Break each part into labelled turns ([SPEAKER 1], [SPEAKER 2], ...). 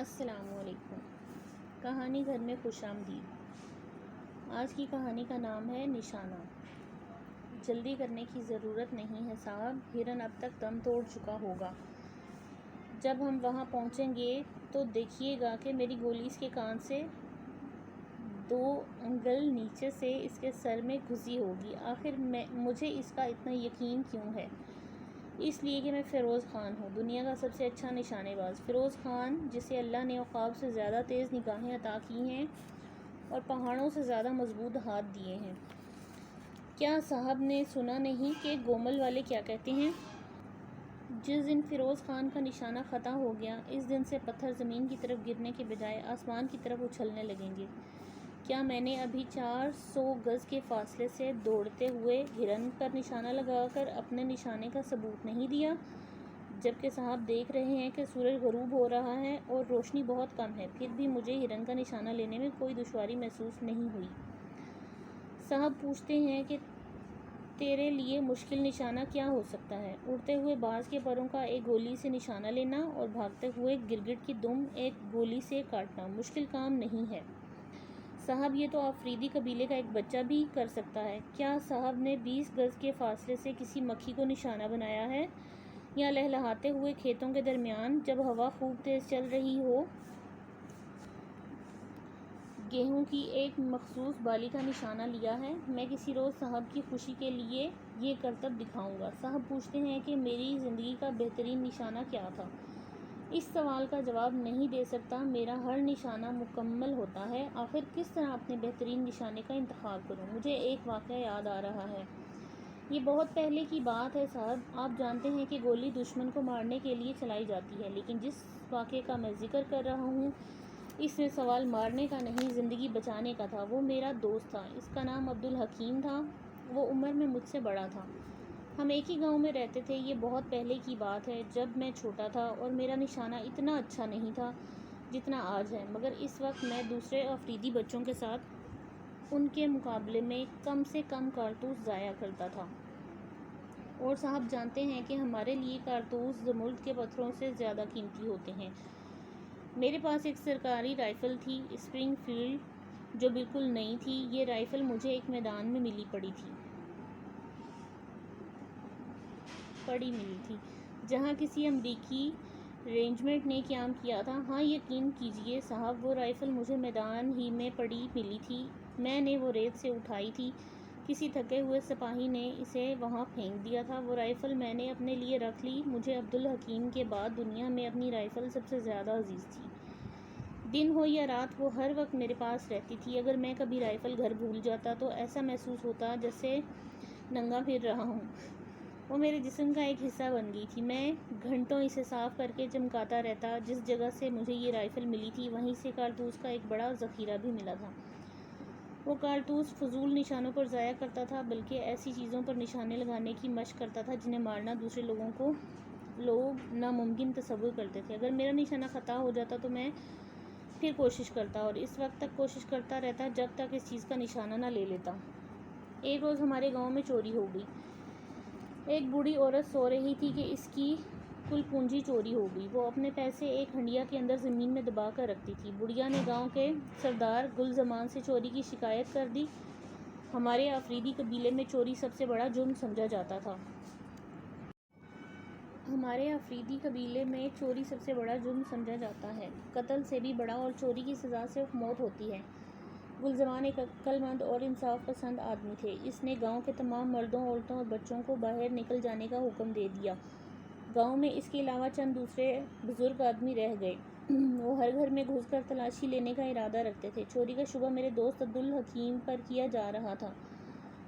[SPEAKER 1] السلام علیکم۔ کہانی گھر میں خوش آمدید۔ آج کی کہانی کا نام ہے نشانہ۔ جلدی کرنے کی ضرورت نہیں ہے صاحب، ہرن اب تک دم توڑ چکا ہوگا۔ جب ہم وہاں پہنچیں گے تو دیکھیے گا کہ میری گولی اس کے کان سے 2 انگل نیچے سے اس کے سر میں گھسی ہوگی۔ آخر مجھے اس کا اتنا یقین کیوں ہے؟ اس لیے کہ میں فیروز خان ہوں، دنیا کا سب سے اچھا نشانے باز۔ فیروز خان جسے اللہ نے عقاب سے زیادہ تیز نگاہیں عطا کی ہیں اور پہاڑوں سے زیادہ مضبوط ہاتھ دیے ہیں۔ کیا صاحب نے سنا نہیں کہ گومل والے کیا کہتے ہیں؟ جس دن فیروز خان کا نشانہ خطا ہو گیا، اس دن سے پتھر زمین کی طرف گرنے کے بجائے آسمان کی طرف اچھلنے لگیں گے۔ کیا میں نے ابھی 400 گز کے فاصلے سے دوڑتے ہوئے ہرن پر نشانہ لگا کر اپنے نشانے کا ثبوت نہیں دیا؟ جبکہ صاحب دیکھ رہے ہیں کہ سورج غروب ہو رہا ہے اور روشنی بہت کم ہے، پھر بھی مجھے ہرن کا نشانہ لینے میں کوئی دشواری محسوس نہیں ہوئی۔ صاحب پوچھتے ہیں کہ تیرے لیے مشکل نشانہ کیا ہو سکتا ہے؟ اڑتے ہوئے باز کے پروں کا ایک گولی سے نشانہ لینا اور بھاگتے ہوئے گرگٹ کی دم ایک گولی سے کاٹنا مشکل کام نہیں ہے صاحب، یہ تو آفریدی قبیلے کا ایک بچہ بھی کر سکتا ہے۔ کیا صاحب نے 20 گز کے فاصلے سے کسی مکھی کو نشانہ بنایا ہے، یا لہلہاتے ہوئے کھیتوں کے درمیان جب ہوا خوب تیز چل رہی ہو گیہوں کی ایک مخصوص بالی کا نشانہ لیا ہے؟ میں کسی روز صاحب کی خوشی کے لیے یہ کرتب دکھاؤں گا۔ صاحب پوچھتے ہیں کہ میری زندگی کا بہترین نشانہ کیا تھا؟ اس سوال کا جواب نہیں دے سکتا، میرا ہر نشانہ مکمل ہوتا ہے۔ آخر کس طرح اپنے بہترین نشانے کا انتخاب کروں؟ مجھے ایک واقعہ یاد آ رہا ہے۔ یہ بہت پہلے کی بات ہے صاحب۔ آپ جانتے ہیں کہ گولی دشمن کو مارنے کے لیے چلائی جاتی ہے، لیکن جس واقعے کا میں ذکر کر رہا ہوں اس میں سوال مارنے کا نہیں، زندگی بچانے کا تھا۔ وہ میرا دوست تھا، اس کا نام عبدالحکیم تھا۔ وہ عمر میں مجھ سے بڑا تھا، ہم ایک ہی گاؤں میں رہتے تھے۔ یہ بہت پہلے کی بات ہے جب میں چھوٹا تھا اور میرا نشانہ اتنا اچھا نہیں تھا جتنا آج ہے، مگر اس وقت میں دوسرے آفریدی بچوں کے ساتھ ان کے مقابلے میں کم سے کم کارتوس ضائع کرتا تھا۔ اور صاحب جانتے ہیں کہ ہمارے لیے کارتوس زمرد کے پتھروں سے زیادہ قیمتی ہوتے ہیں۔ میرے پاس ایک سرکاری رائفل تھی، اسپرنگ فیلڈ، جو بالکل نئی تھی۔ یہ رائفل مجھے ایک میدان میں ملی پڑی تھی جہاں کسی امریکی رینجمنٹ نے قیام کیا تھا۔ ہاں یقین کیجئے صاحب، وہ رائفل مجھے میدان ہی میں پڑی ملی تھی۔ میں نے وہ ریت سے اٹھائی تھی، کسی تھکے ہوئے سپاہی نے اسے وہاں پھینک دیا تھا۔ وہ رائفل میں نے اپنے لیے رکھ لی۔ مجھے عبدالحکیم کے بعد دنیا میں اپنی رائفل سب سے زیادہ عزیز تھی۔ دن ہو یا رات وہ ہر وقت میرے پاس رہتی تھی۔ اگر میں کبھی رائفل گھر بھول جاتا تو ایسا محسوس ہوتا جیسے ننگا پھر رہا ہوں۔ وہ میرے جسم کا ایک حصہ بن گئی تھی۔ میں گھنٹوں اسے صاف کر کے چمکاتا رہتا۔ جس جگہ سے مجھے یہ رائفل ملی تھی وہیں سے کارتوس کا ایک بڑا ذخیرہ بھی ملا تھا۔ وہ کارتوس فضول نشانوں پر ضائع کرتا تھا، بلکہ ایسی چیزوں پر نشانے لگانے کی مشق کرتا تھا جنہیں مارنا دوسرے لوگ ناممکن تصور کرتے تھے۔ اگر میرا نشانہ خطا ہو جاتا تو میں پھر کوشش کرتا، اور اس وقت تک کوشش کرتا رہتا جب تک اس چیز کا نشانہ نہ لے لیتا۔ ایک روز ہمارے گاؤں میں چوری ہو گئی۔ ایک بوڑھی عورت سو رہی تھی کہ اس کی کل پونجی چوری ہو گئی۔ وہ اپنے پیسے ایک ہنڈیا کے اندر زمین میں دبا کر رکھتی تھی۔ بڑھیا نے گاؤں کے سردار گل زمان سے چوری کی شکایت کر دی۔ ہمارے آفریدی قبیلے میں چوری سب سے بڑا جرم سمجھا جاتا ہے، قتل سے بھی بڑا، اور چوری کی سزا صرف موت ہوتی ہے۔ گل زمان ایک عقل مند اور انصاف پسند آدمی تھے۔ اس نے گاؤں کے تمام مردوں، عورتوں اور بچوں کو باہر نکل جانے کا حکم دے دیا۔ گاؤں میں اس کے علاوہ چند دوسرے بزرگ آدمی رہ گئے۔ وہ ہر گھر میں گھس کر تلاشی لینے کا ارادہ رکھتے تھے۔ چوری کا شبہ میرے دوست عبدالحکیم پر کیا جا رہا تھا،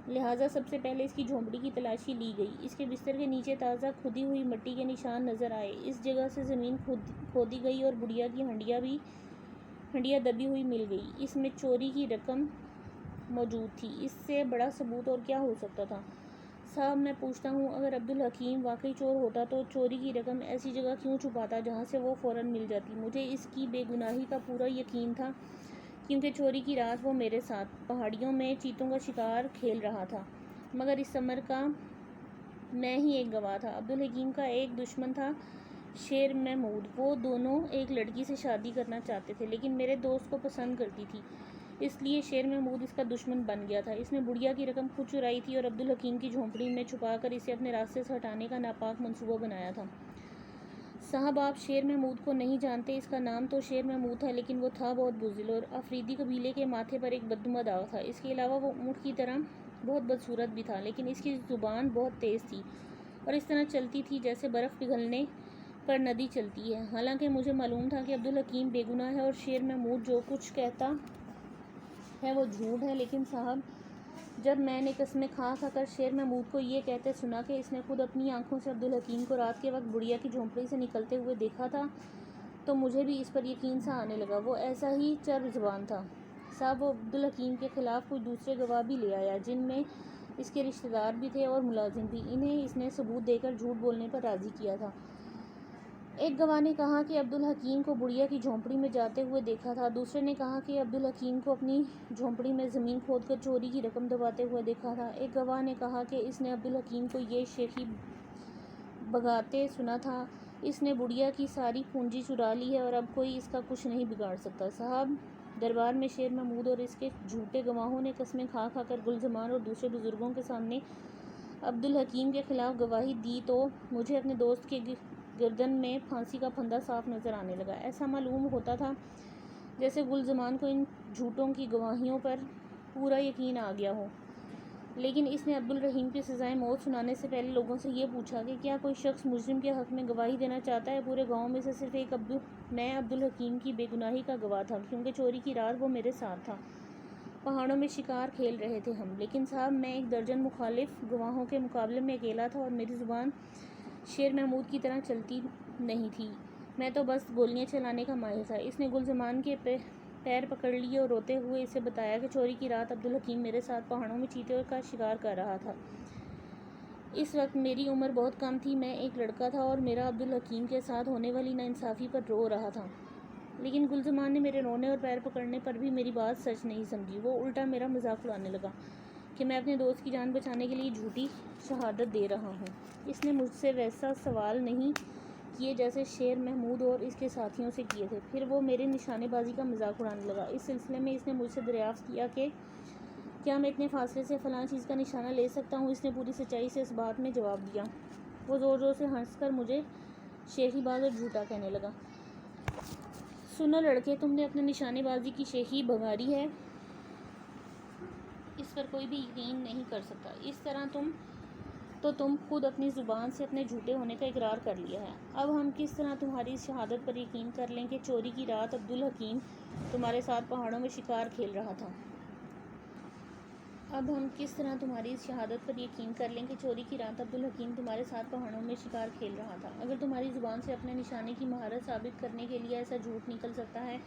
[SPEAKER 1] لہٰذا سب سے پہلے اس کی جھونپڑی کی تلاشی لی گئی۔ اس کے بستر کے نیچے تازہ کھدی ہوئی مٹی کے نشان نظر آئے۔ اس جگہ سے زمین کھودی گئی اور بڑھیا کی ہنڈیا دبی ہوئی مل گئی۔ اس میں چوری کی رقم موجود تھی۔ اس سے بڑا ثبوت اور کیا ہو سکتا تھا؟ صاحب میں پوچھتا ہوں، اگر عبدالحکیم واقعی چور ہوتا تو چوری کی رقم ایسی جگہ کیوں چھپاتا جہاں سے وہ فوراً مل جاتی؟ مجھے اس کی بے گناہی کا پورا یقین تھا، کیونکہ چوری کی رات وہ میرے ساتھ پہاڑیوں میں چیتوں کا شکار کھیل رہا تھا، مگر اس امر کا میں ہی ایک گواہ تھا۔ عبدالحکیم کا ایک دشمن تھا شیر محمود، وہ دونوں ایک لڑکی سے شادی کرنا چاہتے تھے لیکن میرے دوست کو پسند کرتی تھی، اس لیے شیر محمود اس کا دشمن بن گیا تھا۔ اس نے بڑھیا کی رقم خود چرائی تھی اور عبدالحکیم کی جھونپڑی میں چھپا کر اسے اپنے راستے سے ہٹانے کا ناپاک منصوبہ بنایا تھا۔ صاحب آپ شیر محمود کو نہیں جانتے، اس کا نام تو شیر محمود تھا لیکن وہ تھا بہت بزدل اور افریدی قبیلے کے ماتھے پر ایک بدنما داغ تھا۔ اس کے علاوہ وہ اونٹ کی طرح بہت بدصورت بھی تھا، لیکن اس کی زبان بہت تیز تھی اور اس طرح چلتی تھی جیسے برف پگھلنے پر ندی چلتی ہے۔ حالانکہ مجھے معلوم تھا کہ عبدالحکیم بے گناہ ہے اور شیر محمود جو کچھ کہتا ہے وہ جھوٹ ہے، لیکن صاحب جب میں نے قسمیں کھا کھا کر شیر محمود کو یہ کہتے سنا کہ اس نے خود اپنی آنکھوں سے عبدالحکیم کو رات کے وقت بڑھیا کی جھونپڑی سے نکلتے ہوئے دیکھا تھا تو مجھے بھی اس پر یقین سا آنے لگا۔ وہ ایسا ہی چرب زبان تھا صاحب، وہ عبدالحکیم کے خلاف کچھ دوسرے گواہ بھی لے آیا جن میں اس کے رشتہ دار بھی تھے اور ملازم بھی، انہیں اس نے ثبوت دے کر جھوٹ بولنے پر راضی کیا تھا۔ ایک گواہ نے کہا کہ عبدالحکیم کو بڑھیا کی جھونپڑی میں جاتے ہوئے دیکھا تھا، دوسرے نے کہا کہ عبدالحکیم کو اپنی جھونپڑی میں زمین کھود کر چوری کی رقم دباتے ہوئے دیکھا تھا۔ ایک گواہ نے کہا کہ اس نے عبدالحکیم کو یہ شیخی بھگاتے سنا تھا، اس نے بڑھیا کی ساری پونجی چرا لی ہے اور اب کوئی اس کا کچھ نہیں بگاڑ سکتا۔ صاحب دربار میں شیر محمود اور اس کے جھوٹے گواہوں نے قسمیں کھا کھا کر گل زمان اور دوسرے بزرگوں کے سامنے عبدالحکیم کے خلاف گواہی دی تو مجھے اپنے دوست کے گردن میں پھانسی کا پھندا صاف نظر آنے لگا۔ ایسا معلوم ہوتا تھا جیسے گل زمان کو ان جھوٹوں کی گواہیوں پر پورا یقین آ گیا ہو، لیکن اس نے عبدالرحیم کی سزائے موت سنانے سے پہلے لوگوں سے یہ پوچھا کہ کیا کوئی شخص مجرم کے حق میں گواہی دینا چاہتا ہے؟ پورے گاؤں میں سے صرف ایک میں عبدالحکیم کی بے گناہی کا گواہ تھا، کیونکہ چوری کی رات وہ میرے ساتھ تھا، پہاڑوں میں شکار کھیل رہے تھے ہم، لیکن صاحب میں ایک درجن مخالف گواہوں کے مقابلے میں اکیلا تھا اور میری زبان شیر محمود کی طرح چلتی نہیں تھی، میں تو بس گولیاں چلانے کا ماہر تھا۔ اس نے گل زمان کے پیر پکڑ لیے اور روتے ہوئے اسے بتایا کہ چوری کی رات عبدالحکیم میرے ساتھ پہاڑوں میں چیتے کا شکار کر رہا تھا۔ اس وقت میری عمر بہت کم تھی، میں ایک لڑکا تھا اور میرا عبدالحکیم کے ساتھ ہونے والی ناانصافی پر رو رہا تھا، لیکن گل زمان نے میرے رونے اور پیر پکڑنے پر بھی میری بات سچ نہیں سمجھی، وہ الٹا میرا مذاق اڑانے لگا کہ میں اپنے دوست کی جان بچانے کے لیے جھوٹی شہادت دے رہا ہوں۔ اس نے مجھ سے ویسا سوال نہیں کیے جیسے شیر محمود اور اس کے ساتھیوں سے کیے تھے، پھر وہ میرے نشانے بازی کا مذاق اڑانے لگا۔ اس سلسلے میں اس نے مجھ سے دریافت کیا کہ کیا میں اتنے فاصلے سے فلاں چیز کا نشانہ لے سکتا ہوں؟ اس نے پوری سچائی سے اس بات میں جواب دیا۔ وہ زور زور سے ہنس کر مجھے شیخی باز اور جھوٹا کہنے لگا۔ سنو لڑکے، تم نے اپنے نشانے بازی کی شیخی بگاڑی ہے، اس پر کوئی بھی یقین نہیں کر سکتا، اس طرح تم خود اپنی زبان سے اپنے جھوٹے ہونے کا اقرار کر لیا ہے۔ اب ہم کس طرح تمہاری اس شہادت پر یقین کر لیں کہ چوری کی رات عبدالحکیم تمہارے ساتھ پہاڑوں میں شکار کھیل رہا تھا؟ اب ہم کس طرح تمہاری اس شہادت پر یقین کر لیں کہ چوری کی رات عبدالحکیم تمہارے ساتھ پہاڑوں میں شکار کھیل رہا تھا؟ اگر تمہاری زبان سے اپنے نشانے کی مہارت ثابت کرنے کے لیے ایسا جھوٹ نکل سکتا ہے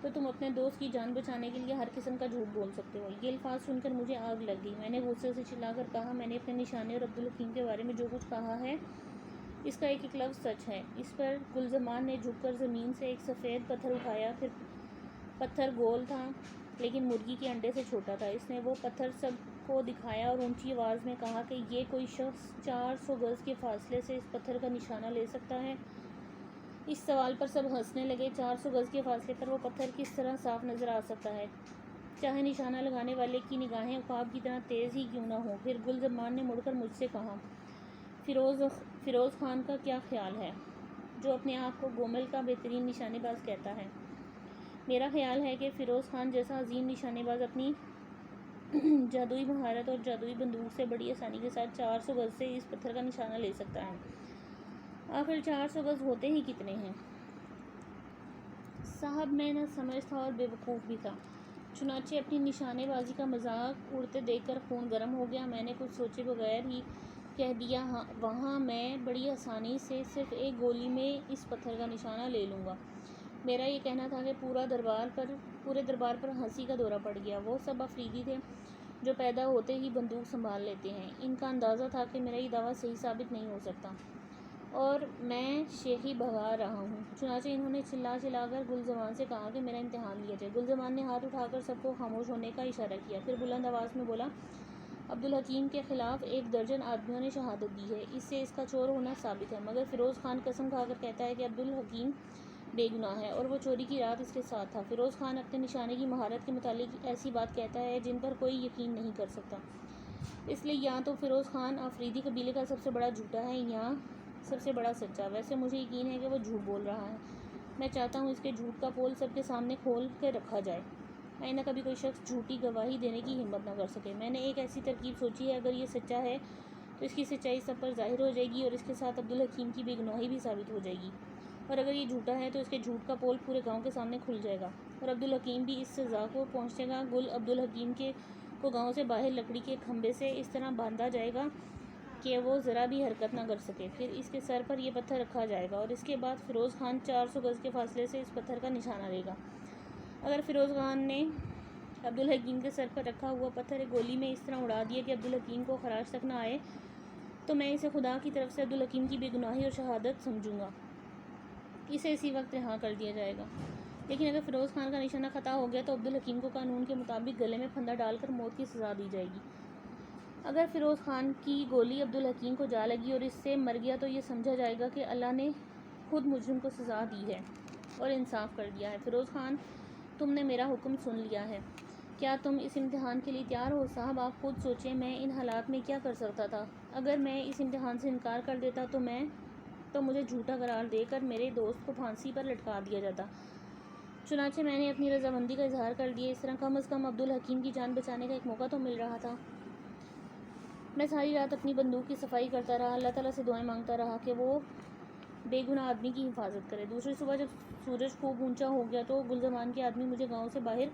[SPEAKER 1] تو تم اپنے دوست کی جان بچانے کے لیے ہر قسم کا جھوٹ بول سکتے ہو۔ یہ الفاظ سن کر مجھے آگ لگ گئی، میں نے غصے سے چلا کر کہا، میں نے اپنے نشانے اور عبدالحکیم کے بارے میں جو کچھ کہا ہے اس کا ایک ایک لفظ سچ ہے۔ اس پر گل زمان نے جھک کر زمین سے ایک سفید پتھر اٹھایا، پتھر گول تھا لیکن مرغی کے انڈے سے چھوٹا تھا۔ اس نے وہ پتھر سب کو دکھایا اور اونچی آواز میں کہا کہ یہ کوئی شخص 400 گز کے فاصلے سے اس پتھر کا نشانہ لے سکتا ہے؟ اس سوال پر سب ہنسنے لگے۔ 400 گز کے فاصلے پر وہ پتھر کس طرح صاف نظر آ سکتا ہے، چاہے نشانہ لگانے والے کی نگاہیں عقاب کی طرح تیز ہی کیوں نہ ہوں؟ پھر گل زمان نے مڑ کر مجھ سے کہا، فیروز خان کا کیا خیال ہے، جو اپنے آپ کو گومل کا بہترین نشانے باز کہتا ہے؟ میرا خیال ہے کہ فیروز خان جیسا عظیم نشانے باز اپنی جادوئی مہارت اور جادوئی بندوق سے بڑی آسانی کے ساتھ 400 گز سے اس پتھر کا نشانہ لے سکتا ہے۔ آخر 400 گز ہوتے ہی کتنے ہیں؟ صاحب میں نہ سمجھ تھا اور بے وقوف بھی تھا، چنانچہ اپنی نشانے بازی کا مذاق اڑتے دیکھ کر خون گرم ہو گیا۔ میں نے کچھ سوچے بغیر ہی کہہ دیا، وہاں میں بڑی آسانی سے صرف ایک گولی میں اس پتھر کا نشانہ لے لوں گا۔ میرا یہ کہنا تھا کہ پورے دربار پر ہنسی کا دورہ پڑ گیا۔ وہ سب افریدی تھے جو پیدا ہوتے ہی بندوق سنبھال لیتے ہیں، ان کا اندازہ تھا کہ میرا یہ دعویٰ صحیح ثابت نہیں ہو سکتا اور میں شیخی بھگا رہا ہوں۔ چنانچہ انہوں نے چلا کر گل زمان سے کہا کہ میرا امتحان لیا جائے۔ گل زمان نے ہاتھ اٹھا کر سب کو خاموش ہونے کا اشارہ کیا، پھر بلند آواز میں بولا، عبدالحکیم کے خلاف 1 درجن آدمیوں نے شہادت دی ہے، اس سے اس کا چور ہونا ثابت ہے، مگر فیروز خان قسم کھا کر کہتا ہے کہ عبدالحکیم بے گناہ ہے اور وہ چوری کی رات اس کے ساتھ تھا۔ فیروز خان اپنے نشانے کی مہارت کے متعلق ایسی بات کہتا ہے جن پر کوئی یقین نہیں کر سکتا، اس لیے یا تو فیروز خان آفریدی قبیلے کا سب سے بڑا جھوٹا ہے یا سب سے بڑا سچا۔ ویسے مجھے یقین ہے کہ وہ جھوٹ بول رہا ہے، میں چاہتا ہوں اس کے جھوٹ کا پول سب کے سامنے کھول کے رکھا جائے، آئندہ کبھی کوئی شخص جھوٹی گواہی دینے کی ہمت نہ کر سکے۔ میں نے ایک ایسی ترکیب سوچی ہے، اگر یہ سچا ہے تو اس کی سچائی سب پر ظاہر ہو جائے گی اور اس کے ساتھ عبدالحکیم کی بے گناہی بھی ثابت ہو جائے گی، اور اگر یہ جھوٹا ہے تو اس کے جھوٹ کا پول پورے گاؤں کے سامنے کھل جائے گا اور عبدالحکیم بھی اس سزا کو پہنچے گا۔ گل عبدالحکیم کو گاؤں سے باہر لکڑی کے کھمبے سے اس طرح باندھا جائے گا کہ وہ ذرا بھی حرکت نہ کر سکے، پھر اس کے سر پر یہ پتھر رکھا جائے گا اور اس کے بعد فیروز خان 400 گز کے فاصلے سے اس پتھر کا نشانہ لے گا۔ اگر فیروز خان نے عبدالحکیم کے سر پر رکھا ہوا پتھر ایک گولی میں اس طرح اڑا دیا کہ عبدالحکیم کو خراش تک نہ آئے تو میں اسے خدا کی طرف سے عبدالحکیم کی بے گناہی اور شہادت سمجھوں گا، اسے اسی وقت رہا کر دیا جائے گا۔ لیکن اگر فیروز خان کا نشانہ خطا ہو گیا تو عبدالحکیم کو قانون کے مطابق گلے میں پھندا ڈال کر موت کی سزا دی جائے گی۔ اگر فیروز خان کی گولی عبدالحکیم کو جا لگی اور اس سے مر گیا تو یہ سمجھا جائے گا کہ اللہ نے خود مجرم کو سزا دی ہے اور انصاف کر دیا ہے۔ فیروز خان، تم نے میرا حکم سن لیا ہے، کیا تم اس امتحان کے لیے تیار ہو؟ صاحب آپ خود سوچیں، میں ان حالات میں کیا کر سکتا تھا؟ اگر میں اس امتحان سے انکار کر دیتا تو مجھے جھوٹا قرار دے کر میرے دوست کو پھانسی پر لٹکا دیا جاتا، چنانچہ میں نے اپنی رضامندی کا اظہار کر دیا، اس طرح کم از کم عبدالحکیم کی جان بچانے کا ایک موقع تو مل رہا تھا۔ میں ساری رات اپنی بندوق کی صفائی کرتا رہا، اللہ تعالیٰ سے دعائیں مانگتا رہا کہ وہ بے گناہ آدمی کی حفاظت کرے۔ دوسری صبح جب سورج خوب اونچا ہو گیا تو گلزمان کے آدمی مجھے گاؤں سے باہر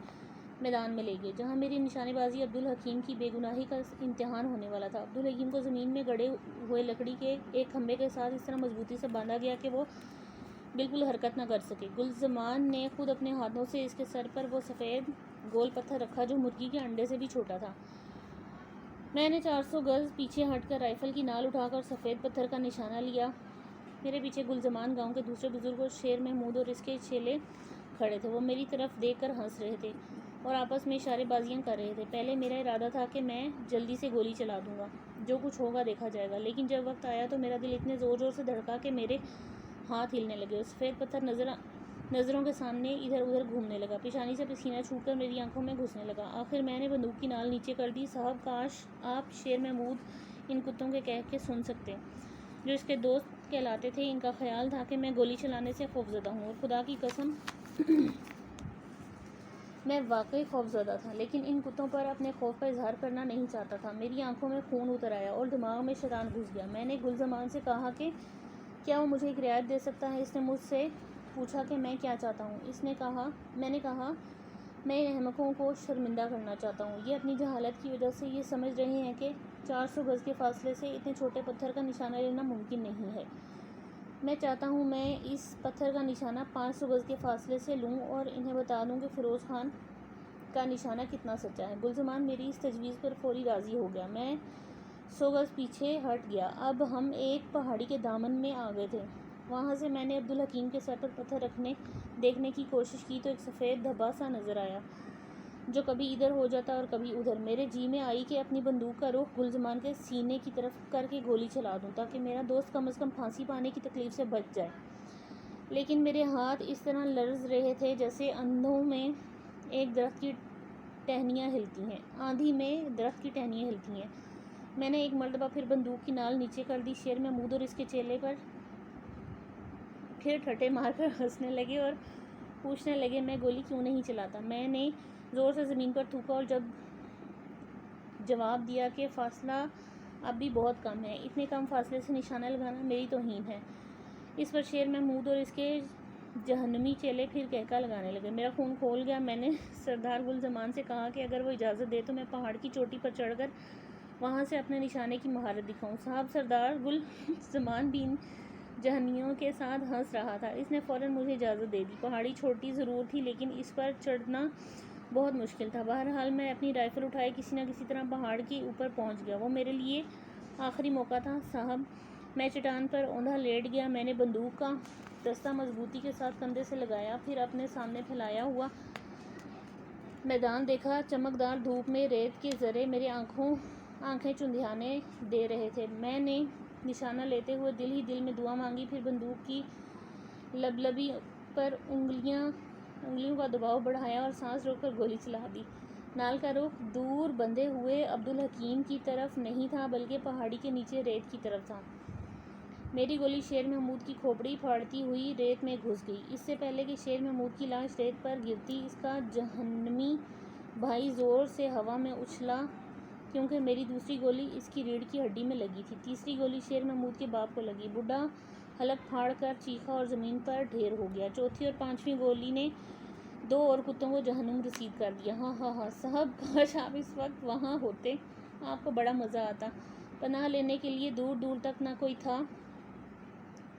[SPEAKER 1] میدان میں لے گئے، جہاں میری نشانے بازی عبدالحکیم کی بے گناہی کا امتحان ہونے والا تھا۔ عبدالحکیم کو زمین میں گڑے ہوئے لکڑی کے ایک کھمبے کے ساتھ اس طرح مضبوطی سے باندھا گیا کہ وہ بالکل حرکت نہ کر سکے۔ گلزمان نے خود اپنے ہاتھوں سے اس کے سر پر وہ سفید گول پتھر رکھا جو مرغی کے انڈے سے بھی چھوٹا تھا۔ میں نے 400 گز پیچھے ہٹ کر رائفل کی نال اٹھا کر سفید پتھر کا نشانہ لیا۔ میرے پیچھے گلزمان گاؤں کے دوسرے بزرگ اور شیر محمود اور اس کے چیلے کھڑے تھے، وہ میری طرف دیکھ کر ہنس رہے تھے اور آپس میں اشارے بازیاں کر رہے تھے۔ پہلے میرا ارادہ تھا کہ میں جلدی سے گولی چلا دوں گا، جو کچھ ہوگا دیکھا جائے گا، لیکن جب وقت آیا تو میرا دل اتنے زور زور سے دھڑکا کہ میرے ہاتھ ہلنے لگے اور سفید پتھر نظروں کے سامنے ادھر ادھر گھومنے لگا، پیشانی سے پسینہ چھوٹ کر میری آنکھوں میں گھسنے لگا۔ آخر میں نے بندوق کی نال نیچے کر دی۔ صاحب کاش آپ شیر محمود ان کتوں کے کہہ کے سن سکتے جو اس کے دوست کہلاتے تھے۔ ان کا خیال تھا کہ میں گولی چلانے سے خوفزدہ ہوں، اور خدا کی قسم میں واقعی خوفزدہ تھا، لیکن ان کتوں پر اپنے خوف کا اظہار کرنا نہیں چاہتا تھا۔ میری آنکھوں میں خون اتر آیا اور دماغ میں شیطان گھس گیا۔ میں نے گلزمان سے کہا کہ کیا وہ مجھے ایک رعایت دے سکتا ہے؟ اس نے مجھ سے پوچھا کہ میں کیا چاہتا ہوں۔ میں نے کہا میں ان احمقوں کو شرمندہ کرنا چاہتا ہوں، یہ اپنی جہالت کی وجہ سے یہ سمجھ رہے ہیں کہ 400 گز کے فاصلے سے اتنے چھوٹے پتھر کا نشانہ لینا ممکن نہیں ہے۔ میں چاہتا ہوں میں اس پتھر کا نشانہ 500 گز کے فاصلے سے لوں اور انہیں بتا دوں کہ فیروز خان کا نشانہ کتنا سچا ہے۔ گلزمان میری اس تجویز پر فوری راضی ہو گیا۔ میں 100 گز پیچھے ہٹ گیا۔ اب ہم ایک پہاڑی کے دامن میں آ گئے تھے، وہاں سے میں نے عبدالحکیم کے سر پر پتھر دیکھنے کی کوشش کی تو ایک سفید دھبا سا نظر آیا جو کبھی ادھر ہو جاتا اور کبھی ادھر۔ میرے جی میں آئی کہ اپنی بندوق کا رخ گلزمان کے سینے کی طرف کر کے گولی چلا دوں تاکہ میرا دوست کم از کم پھانسی پانے کی تکلیف سے بچ جائے، لیکن میرے ہاتھ اس طرح لرز رہے تھے جیسے آندھوں میں درخت کی ٹہنیاں ہلتی ہیں۔ میں نے ایک مرتبہ پھر بندوق کی نال نیچے کر دی۔ شیر محمود اور اس کے چیلے پر پھر ٹھٹے مار کر ہنسنے لگے اور پوچھنے لگے میں گولی کیوں نہیں چلاتا۔ میں نے زور سے زمین پر تھوکا اور جواب دیا کہ فاصلہ اب بھی بہت کم ہے، اتنے کم فاصلے سے نشانہ لگانا میری توہین ہے۔ اس پر شیر محمود اور اس کے جہنمی چیلے پھر کہکا لگانے لگے۔ میرا خون کھول گیا۔ میں نے سردار گلزمان سے کہا کہ اگر وہ اجازت دے تو میں پہاڑ کی چوٹی پر چڑھ کر وہاں سے اپنے نشانے کی مہارت دکھاؤں۔ صاحب سردار گلزمان بھی ان جہنمیوں کے ساتھ ہنس رہا تھا۔ اس نے فوراً مجھے اجازت دے دی۔ پہاڑی چھوٹی ضرور تھی لیکن اس پر چڑھنا بہت مشکل تھا۔ بہرحال میں اپنی رائفل اٹھائے کسی نہ کسی طرح پہاڑ کے اوپر پہنچ گیا۔ وہ میرے لیے آخری موقع تھا۔ صاحب میں چٹان پر اوندھا لیٹ گیا۔ میں نے بندوق کا دستہ مضبوطی کے ساتھ کندھے سے لگایا، پھر اپنے سامنے پھیلایا ہوا میدان دیکھا۔ چمکدار دھوپ میں ریت کے ذرے میری آنکھوں آنکھیں چندھیانے دے رہے تھے۔ میں نے نشانہ لیتے ہوئے دل ہی دل میں دعا مانگی، پھر بندوق کی لبلبی پر انگلیوں کا دباؤ بڑھایا اور سانس روک کر گولی چلا دی۔ نال کا رخ دور بندھے ہوئے عبدالحکیم کی طرف نہیں تھا بلکہ پہاڑی کے نیچے ریت کی طرف تھا۔ میری گولی شیر محمود کی کھوپڑی پھاڑتی ہوئی ریت میں گھس گئی۔ اس سے پہلے کہ شیر محمود کی لاش ریت پر گرتی، اس کا جہنمی بھائی زور سے ہوا میں اچھلا، کیونکہ میری دوسری گولی اس کی ریڑھ کی ہڈی میں لگی تھی۔ تیسری گولی شیر محمود کے باپ کو لگی۔ بڈھا حلق پھاڑ کر چیخا اور زمین پر ڈھیر ہو گیا۔ چوتھی اور پانچویں گولی نے 2 اور کتوں کو جہنم رسید کر دیا۔ ہاں ہاں ہاں صاحب، کاش آپ اس وقت وہاں ہوتے، آپ کو بڑا مزہ آتا۔ پناہ لینے کے لیے دور دور تک نہ کوئی تھا،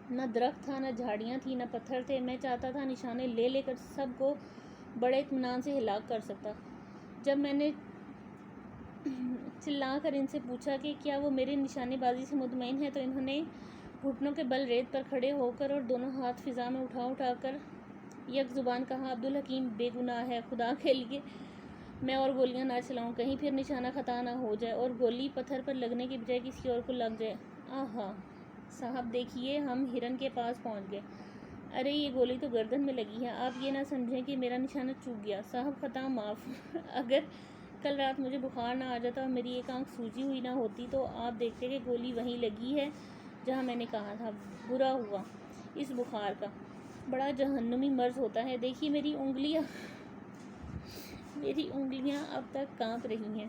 [SPEAKER 1] نہ درخت تھا، نہ جھاڑیاں تھیں، نہ پتھر تھے۔ میں چاہتا تھا نشانے لے لے کر سب کو بڑے اطمینان سے ہلاک کر سکتا۔ جب میں نے چلا کر ان سے پوچھا کہ کیا وہ میرے نشانے بازی سے مطمئن ہیں، تو انہوں نے گھٹنوں کے بل ریت پر کھڑے ہو کر اور دونوں ہاتھ فضا میں اٹھا کر یک زبان کہا، عبدالحکیم بے گناہ ہے، خدا کے لیے میں اور گولیاں نہ چلاؤں، کہیں پھر نشانہ خطا نہ ہو جائے اور گولی پتھر پر لگنے کی بجائے کسی اور کو لگ جائے۔ آہا صاحب دیکھیے، ہم ہرن کے پاس پہنچ گئے۔ ارے یہ گولی تو گردن میں لگی ہے، آپ یہ نہ سمجھیں کہ میرا نشانہ چوک گیا۔ صاحب خطا معاف۔ اگر کل رات مجھے بخار نہ آ جاتا اور میری ایک آنکھ سوجی ہوئی نہ ہوتی تو آپ دیکھتے کہ گولی وہیں لگی ہے جہاں میں نے کہا تھا۔ برا ہوا اس بخار کا، بڑا جہنمی مرض ہوتا ہے۔ دیکھیے میری انگلیاں اب تک کانپ رہی ہیں۔